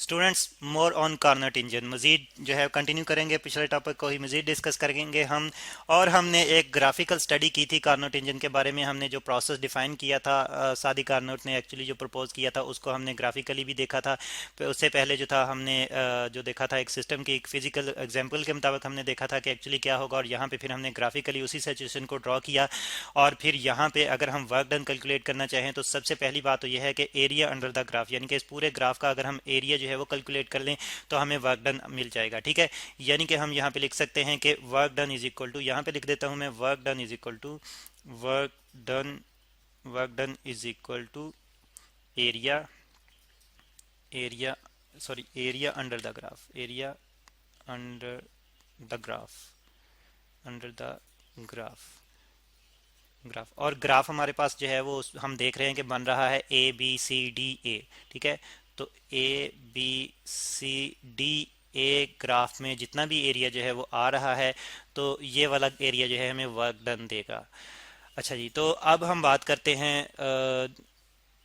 Students more on Carnot engine मज़ीद जो है कंटिन्यू करेंगे, पिछले टॉपिक को ही मज़ीद डिस्कस करेंगे हम। और हमने एक ग्राफिकल स्टडी की थी कार्नोट इंजन के बारे में। हमने जो प्रोसेस डिफाइन किया था, सादी कार्नोट ने एक्चुअली जो प्रपोज किया था उसको हमने ग्राफिकली भी देखा था। फिर उससे पहले जो था हमने जो देखा था एक सिस्टम की एक फिजिकल एग्जाम्पल के मुताबिक हमने देखा था कि एक्चुअली क्या होगा, और यहाँ पे फिर हमने ग्राफिकली उसी सिचुएशन को ड्रॉ किया। और फिर यहाँ पे अगर हम वर्क डन कैलकुलेट करना चाहें तो सबसे पहली बात तो यह है कि एरिया अंडर द ग्राफ, यानी कि इस पूरे ग्राफ का अगर हम एरिया जो है वो कैलकुलेट कर लें तो हमें वर्क डन मिल जाएगा। ठीक है, यानी कि हम यहाँ पे लिख सकते हैं कि work done is equal to, यहाँ पे लिख देता हूँ मैं, work done is equal to work done work done is equal to area area sorry area under the graph, area under the graph under the graph graph. और graph हमारे पास जो है वो हम देख रहे हैं कि बन रहा है ABCDA। ठीक है, तो ABCDA ग्राफ में जितना भी एरिया जो है वो आ रहा है, तो ये वाला एरिया जो है हमें वर्क डन देगा। अच्छा जी, तो अब हम बात करते हैं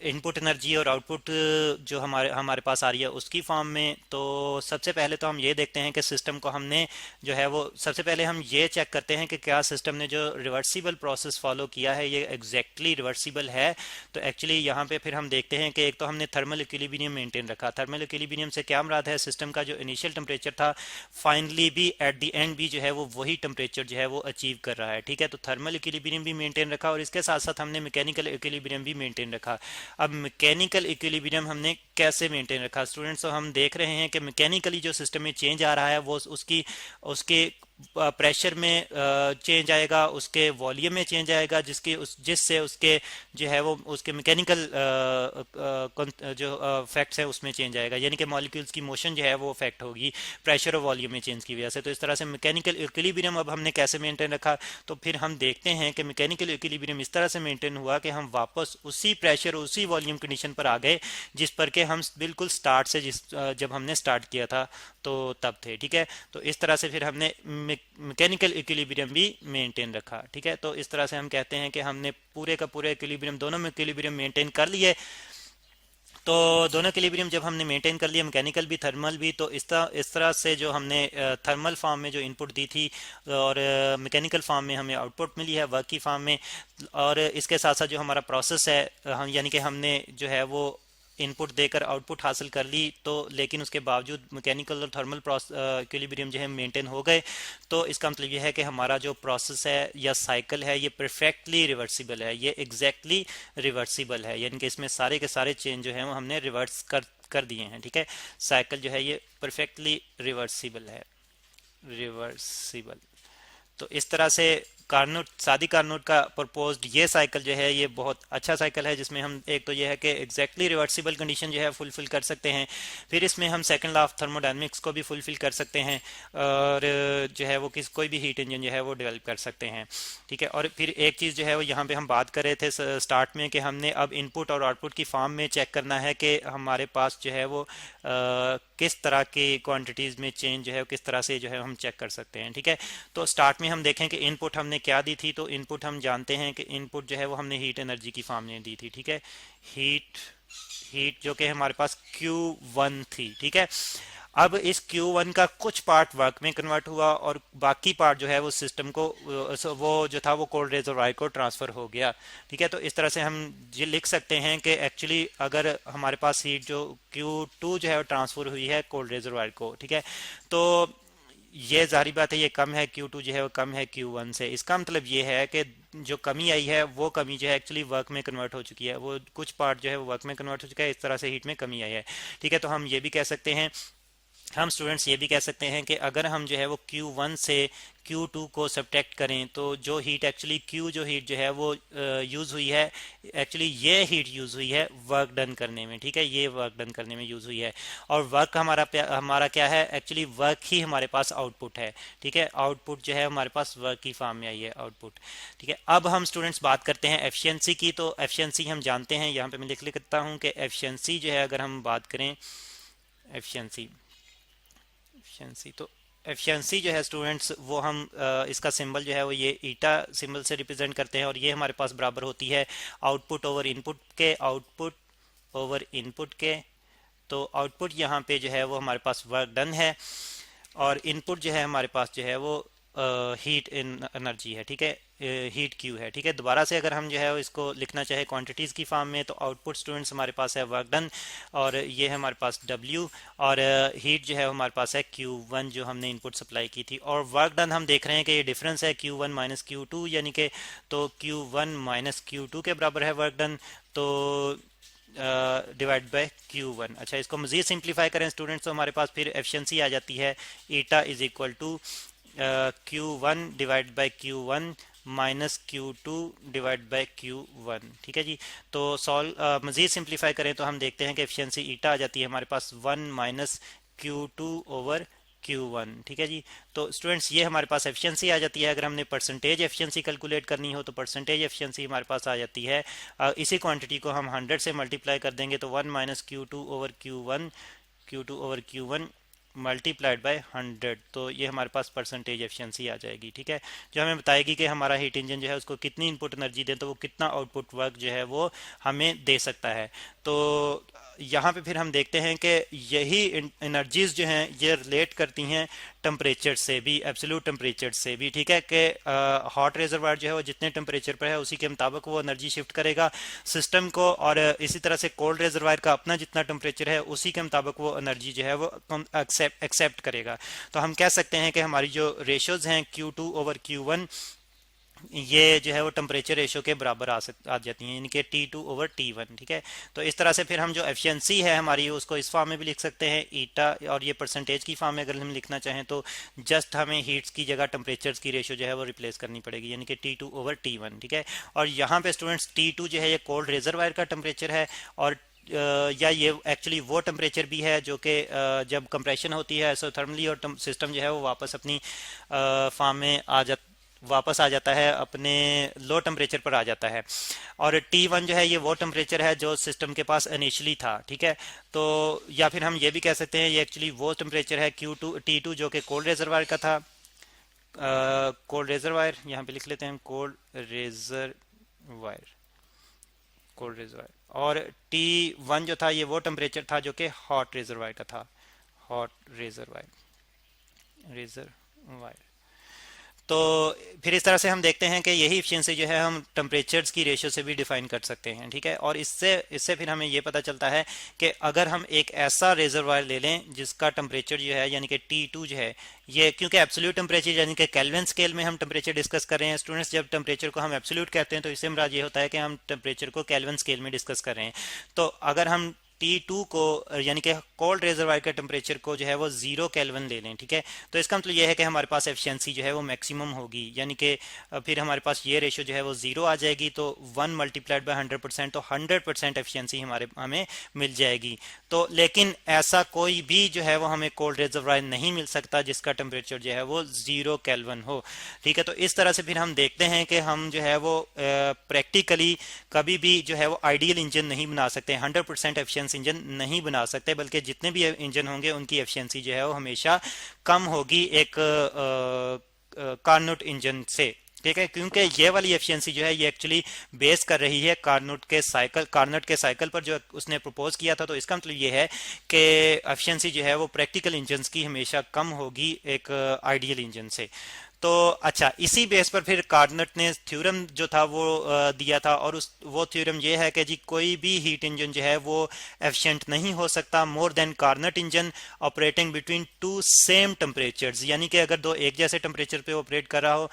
इनपुट एनर्जी और आउटपुट जो हमारे हमारे पास आ रही है उसकी फॉर्म में। तो सबसे पहले तो हम ये देखते हैं कि सिस्टम को हमने जो है वो, सबसे पहले हम ये चेक करते हैं कि क्या सिस्टम ने जो रिवर्सिबल प्रोसेस फॉलो किया है ये एग्जैक्टली रिवर्सिबल है। तो एक्चुअली यहाँ पे फिर हम देखते हैं कि एक तो हमने थर्मल इक्विलिब्रियम मेंटेन रखा। थर्मल इक्विलिब्रियम से क्या मुराद है, सिस्टम का जो इनिशियल टेम्परेचर था फाइनली भी एट द एंड भी जो है वो वही टेम्परेचर जो है वो अचीव कर रहा है। ठीक है, तो थर्मल इक्विलिब्रियम भी मेंटेन रखा और इसके साथ साथ हमने मैकेनिकल इक्विलिब्रियम भी मेंटेन रखा। अब मैकेनिकल इक्विलिब्रियम हमने कैसे मेंटेन रखा स्टूडेंट्स, तो हम देख रहे हैं कि मैकेनिकली जो सिस्टम में चेंज आ रहा है वो उसकी उसके प्रेशर में चेंज आएगा, उसके वॉल्यूम में चेंज आएगा, जिससे उसके जो है वो उसके मैकेनिकल जो फैक्ट्स है उसमें चेंज आएगा, यानी कि मॉलिक्यूल्स की मोशन जो है वो अफेक्ट होगी प्रेशर और वॉल्यूम में चेंज की वजह से। तो इस तरह से मैकेनिकल इक्विलिब्रियम अब हमने कैसे मेंटेन रखा, तो फिर हम देखते हैं कि मैकेनिकल इक्विलिब्रियम इस तरह से मेंटेन हुआ कि हम वापस उसी प्रेशर उसी वॉल्यूम कंडीशन पर आ गए जिस पर के हम बिल्कुल स्टार्ट से जब हमने स्टार्ट किया था तो तब थे। ठीक है, तो इस तरह से फिर हमने मैकेनिकल इक्विलिब्रियम भी मेंटेन रखा। ठीक है, तो इस तरह से हम कहते हैं कि हमने पूरे का पूरे इक्विलिब्रियम, दोनों में इक्विलिब्रियम मेंटेन कर लिए। तो दोनों इक्विलिब्रियम जब हमने मेंटेन कर लिया, मैकेनिकल भी थर्मल भी, तो इस तरह से जो हमने थर्मल फॉर्म में जो इनपुट दी थी और मैकेनिकल फॉर्म में हमें आउटपुट मिली है वर्क की फॉर्म में। और इसके साथ साथ जो हमारा प्रोसेस है, हम यानी कि हमने जो है वो इनपुट देकर आउटपुट हासिल कर ली, तो लेकिन उसके बावजूद मैकेनिकल और थर्मल इक्विलिब्रियम जो है मेंटेन हो गए। तो इसका मतलब ये है कि हमारा जो प्रोसेस है या साइकिल है ये परफेक्टली रिवर्सिबल है, ये एग्जैक्टली रिवर्सिबल है, यानी कि इसमें सारे के सारे चेंज जो है वो हमने रिवर्स कर दिए हैं। ठीक है, साइकिल जो है ये परफेक्टली रिवर्सिबल है, रिवर्सिबल। तो इस तरह से कार्नोट, सादी कार्नोट का प्रपोज्ड ये साइकिल जो है ये बहुत अच्छा साइकिल है, जिसमें हम एक तो ये है कि एग्जैक्टली रिवर्सिबल कंडीशन जो है फुलफिल कर सकते हैं, फिर इसमें हम सेकंड लॉ ऑफ थर्मोडायनेमिक्स को भी फुलफिल कर सकते हैं, और जो है वो कोई भी हीट इंजन जो है वो डेवलप कर सकते हैं। ठीक है, और फिर एक चीज़ जो है वो यहाँ पे हम बात कर रहे थे स्टार्ट में कि हमने अब इनपुट और आउटपुट की फॉर्म में चेक करना है कि हमारे पास जो है वो किस तरह की क्वांटिटीज़ में चेंज जो है किस तरह से जो है हम चेक कर सकते हैं। ठीक है, तो स्टार्ट में हम देखें कि इनपुट हमने क्या दी थी, तो इनपुट हम जानते हैं कि इनपुट जो है वो हमने हीट एनर्जी की फॉर्म में दी थी। ठीक है, हीट हीट जो कि हमारे पास Q1 थी। ठीक है, अब इस Q1 का कुछ पार्ट वर्क में कन्वर्ट हुआ और बाकी पार्ट जो है वो सिस्टम को वो जो था वो कोल्ड रेजर्वायर को ट्रांसफर हो गया। ठीक है, तो इस तरह से हम ये लिख सकते हैं कि एक्चुअली अगर हमारे पास हीट जो Q2 जो है वो ट्रांसफर हुई है कोल्ड रेजर्वायर को। ठीक है, तो ये जाहिर बात है ये कम है, Q2 जो है वो कम है Q1 से। इसका मतलब ये है कि जो कमी आई है वो कमी जो है एक्चुअली वर्क में कन्वर्ट हो चुकी है, वो कुछ पार्ट जो है वो वर्क में कन्वर्ट हो चुका है, इस तरह से हीट में कमी आई है। ठीक है, तो हम ये भी कह सकते हैं, हम स्टूडेंट्स ये भी कह सकते हैं कि अगर हम जो है वो Q1 से Q2 को सब्ट्रैक्ट करें तो जो हीट एक्चुअली जो हीट जो है वो यूज़ हुई है, एक्चुअली ये हीट यूज़ हुई है वर्क डन करने में। ठीक है, ये वर्क डन करने में यूज़ हुई है, और वर्क हमारा क्या है, एक्चुअली वर्क ही हमारे पास आउटपुट है। ठीक है, आउटपुट जो है हमारे पास वर्क की फॉर्म में आई है आउटपुट। ठीक है, अब हम स्टूडेंट्स बात करते हैं एफिशिएंसी की। तो एफिशिएंसी हम जानते हैं, यहाँ पे मैं लिख लिखता हूँ कि एफिशिएंसी जो है अगर हम बात करें एफिशिएंसी एफिशिएंसी तो एफिशिएंसी जो है स्टूडेंट्स वो हम इसका सिंबल जो है वो ये ईटा सिंबल से रिप्रेजेंट करते हैं, और ये हमारे पास बराबर होती है आउटपुट ओवर इनपुट के, आउटपुट ओवर इनपुट के। तो आउटपुट यहाँ पे जो है वो हमारे पास वर्क डन है, और इनपुट जो है हमारे पास जो है वो हीट एनर्जी है, ठीक है, हीट क्यू है, ठीक है। दोबारा से अगर हम जो है इसको लिखना चाहे क्वांटिटीज़ की फॉर्म में, तो आउटपुट स्टूडेंट्स हमारे पास है वर्क डन, और ये है हमारे पास डब्ल्यू, और हीट जो है हमारे पास है क्यू वन जो हमने इनपुट सप्लाई की थी। और वर्क डन हम देख रहे हैं कि ये डिफरेंस है Q one minus Q two, यानी कि तो Q one minus Q two के बराबर है वर्क डन, तो डिवाइड बाय क्यू वन। अच्छा, इसको मज़ीद सिंप्लीफाई करें स्टूडेंट्स, तो हमारे पास फिर एफिशिएंसी आ जाती है eta is equal to Q one divide by Q one minus Q two divide by Q one, ठीक है जी। तो सॉल्व मज़ीद सिंप्लीफाई करें तो हम देखते हैं कि एफिशिएंसी ईटा आ जाती है हमारे पास one minus Q two over Q one, ठीक है जी। तो स्टूडेंट्स ये हमारे पास एफिशिएंसी आ जाती है। अगर हमने परसेंटेज एफिशिएंसी कैलकुलेट करनी हो तो परसेंटेज एफिशिएंसी हमारे पास आ जाती है, इसी क्वांटिटी को हम 100 से मल्टीप्लाई कर देंगे तो one minus Q two over Q one multiplied by 100, तो ये हमारे पास परसेंटेज एफिशिएंसी आ जाएगी, ठीक है, जो हमें बताएगी कि हमारा हीट इंजन जो है उसको कितनी इनपुट एनर्जी दें तो वो कितना आउटपुट वर्क जो है वो हमें दे सकता है। तो यहाँ पे फिर हम देखते हैं कि यही एनर्जीज जो हैं ये रिलेट करती हैं टेम्परेचर से भी, एब्सोल्यूट टेम्परेचर से भी, ठीक है, कि हॉट रिजर्वायर जो है वो जितने टेम्परेचर पर है उसी के मुताबिक वो एनर्जी शिफ्ट करेगा सिस्टम को, और इसी तरह से कोल्ड रिजर्वायर का अपना जितना टेम्परेचर है उसी के मुताबिक वो एनर्जी जो है वो एक्सेप्ट करेगा। तो हम कह सकते हैं कि हमारी जो रेशोज हैं Q two over Q one ये जो है वो टेम्परेचर रेशो के बराबर आ जाती हैं, यानी कि T2 ओवर T1, ठीक है। तो इस तरह से फिर हम जो एफिशिएंसी है हमारी उसको इस फॉर्म में भी लिख सकते हैं ईटा, और ये परसेंटेज की फॉर्म में अगर हम लिखना चाहें तो जस्ट हमें हीट्स की जगह टेम्परेचर्स की रेशो जो है वो रिप्लेस करनी पड़ेगी, यानी कि T2 ओवर T1, ठीक है। और यहाँ पे स्टूडेंट्स T2 जो है ये कोल्ड रिजर्वायर का टेम्परेचर है, और या ये एक्चुअली वो टेम्परेचर भी है जो कि जब कंप्रेशन होती है आइसोथर्मली और सिस्टम जो है वो वापस अपनी फॉर्म में वापस आ जाता है, अपने लो टेम्परेचर पर आ जाता है। और T1 जो है ये वो टेम्परेचर है जो सिस्टम के पास इनिशियली था, ठीक है। तो या फिर हम ये भी कह सकते हैं ये एक्चुअली वो टेम्परेचर है T2 जो कि कोल्ड रिजर्वायर का था, कोल्ड रिजर्वायर यहाँ पे लिख लेते हैं कोल्ड रिजर्वायर, और T1 जो था ये वो टेम्परेचर था जो कि हॉट रिजर्वायर का था, हॉट रिजर्वायर। तो फिर इस तरह से हम देखते हैं कि यही एफिशिएंसी जो है हम टेम्परेचर्स की रेशियो से भी डिफाइन कर सकते हैं, ठीक है। और इससे फिर हमें ये पता चलता है कि अगर हम एक ऐसा रिजर्वायर ले लें जिसका टेम्परेचर जो है यानी कि T2 जो है ये, क्योंकि एब्सोल्यूट टेम्परेचर यानी कि केल्विन स्केल में हम टेम्परेचर डिस्कस कर रहे हैं स्टूडेंट्स, जब टेम्परेचर को हम एब्सोल्यूट कहते हैं तो इससे मुराद ये होता है कि हम टेम्परेचर को केल्विन स्केल में डिस्कस कर रहे हैं। तो अगर हम T2 को यानी कि कोल्ड रिजर्वायर के टेम्परेचर को जो है वो 0 केल्विन ले लें, ठीक है, तो इसका मतलब ये है कि हमारे पास एफिशिएंसी जो है वो मैक्सिमम होगी, यानी कि फिर हमारे पास ये रेशो जो है वो 0 आ जाएगी, तो 1 मल्टीप्लाइड बाय 100%, तो 100% एफिशिएंसी हमें मिल जाएगी। तो लेकिन ऐसा कोई भी जो है वो हमें कोल्ड रिजर्वायर नहीं मिल सकता जिसका टेम्परेचर जो है वो 0 केल्विन हो, ठीक है। तो इस तरह से फिर हम देखते हैं कि हम जो है वो प्रैक्टिकली कभी भी जो है वो आइडियल इंजन नहीं बना सकते, 100% एफिशिएंसी इंजन नहीं बना सकते, बल्कि जितने भी इंजन होंगे उनकी एफिशिएंसी जो है वो हमेशा कम होगी एक कार्नोट इंजन से, ठीक है, क्योंकि ये वाली एफिशिएंसी जो है ये एक्चुअली बेस कर रही है कार्नोट के साइकिल पर जो उसने प्रपोज किया था। तो इसका मतलब ये है कि एफिशिएंसी जो है वो प्रैक्टिकल इंजन की हमेशा कम होगी एक आइडियल इंजन से। तो अच्छा, इसी बेस पर फिर कार्नट ने थ्योरम जो था वो दिया था, और वो थ्योरम ये है कि जी कोई भी हीट इंजन जो है वो एफिशिएंट नहीं हो सकता more than Carnot engine operating between two same temperatures, यानी कि अगर दो एक जैसे टेम्परेचर पे ऑपरेट कर रहा हो,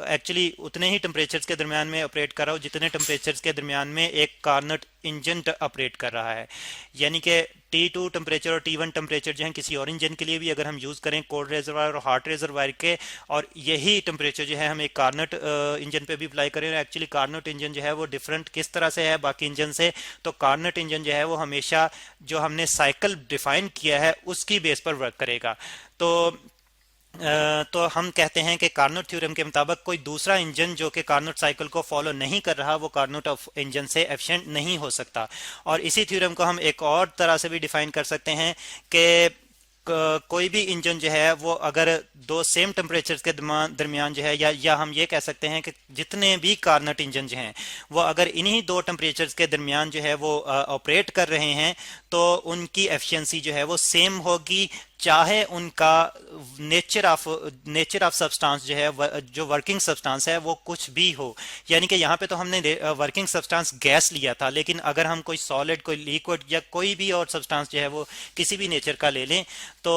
एक्चुअली उतने ही टेम्परेचर्स के दरमियान में ऑपरेट कर रहा हो जितने टेम्परेचर्स के दरमियान में एक कार्नट इंजन ऑपरेट कर रहा है, यानी कि T2 टेम्परेचर और T1 टेम्परेचर जो है किसी और इंजन के लिए भी अगर हम यूज़ करें कोल्ड रिजर्वायर और हॉट रिजर्वायर के, और यही टेम्परेचर जो है हम एक कार्नट इंजन पे भी अप्लाई करें। एक्चुअली कार्नट इंजन जो है वो डिफरेंट किस तरह से है बाकी इंजन से, तो कार्नट इंजन जो है वो हमेशा जो हमने साइकिल डिफाइन किया है उसकी बेस पर वर्क करेगा। तो हम कहते हैं कि कार्नोट थ्योरम के मुताबिक कोई दूसरा इंजन जो कि कार्नोट साइकिल को फॉलो नहीं कर रहा वो कार्नोट इंजन से एफिशिएंट नहीं हो सकता। और इसी थ्योरम को हम एक और तरह से भी डिफाइन कर सकते हैं कि कोई भी इंजन जो है वो अगर दो सेम टेम्परेचर के दरमियान जो है, या हम ये कह सकते हैं कि जितने भी कार्नट इंजन जो हैं वो अगर इन्हीं दो टेम्परेचर्स के दरमियान जो है वो ऑपरेट कर रहे हैं, तो उनकी एफिशिएंसी जो है वो सेम होगी, चाहे उनका नेचर ऑफ सब्सटेंस जो है, जो वर्किंग सब्सटेंस है वो कुछ भी हो। यानी कि यहाँ पे तो हमने वर्किंग सब्सटेंस गैस लिया था, लेकिन अगर हम कोई सॉलिड, कोई लिक्विड या कोई भी और सब्सटेंस जो है वो किसी भी नेचर का ले लें, तो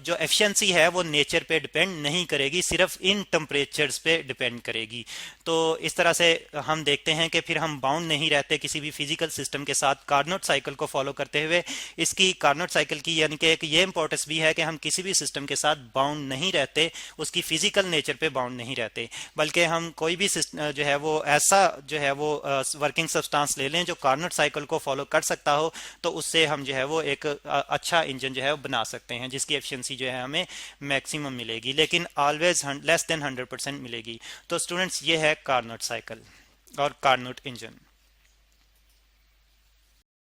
जो एफिशिएंसी है वो नेचर पे डिपेंड नहीं करेगी, सिर्फ इन टेम्परेचर्स पे डिपेंड करेगी। तो इस तरह से हम देखते हैं कि फिर हम बाउंड नहीं रहते किसी भी फिजिकल सिस्टम के साथ कार्नोट साइकिल को फॉलो करते हुए। इसकी कार्नोट साइकिल की यानी कि एक ये इंपॉर्टेंस भी है कि हम किसी भी सिस्टम के साथ बाउंड नहीं रहते, उसकी फिजिकल नेचर पे बाउंड नहीं रहते, बल्कि हम कोई भी जो है वो ऐसा जो है वो वर्किंग सब्सटेंस ले लें जो कार्नोट साइकिल को फॉलो कर सकता हो, तो उससे हम जो है वो एक अच्छा इंजन जो है वो बना सकते हैं, जिसकी एफिशिएंसी जो है हमें मैक्सिमम मिलेगी, लेकिन ऑलवेज लेस देन 100% मिलेगी। तो स्टूडेंट्स, ये है कार्नोट साइकिल और कार्नोट इंजन।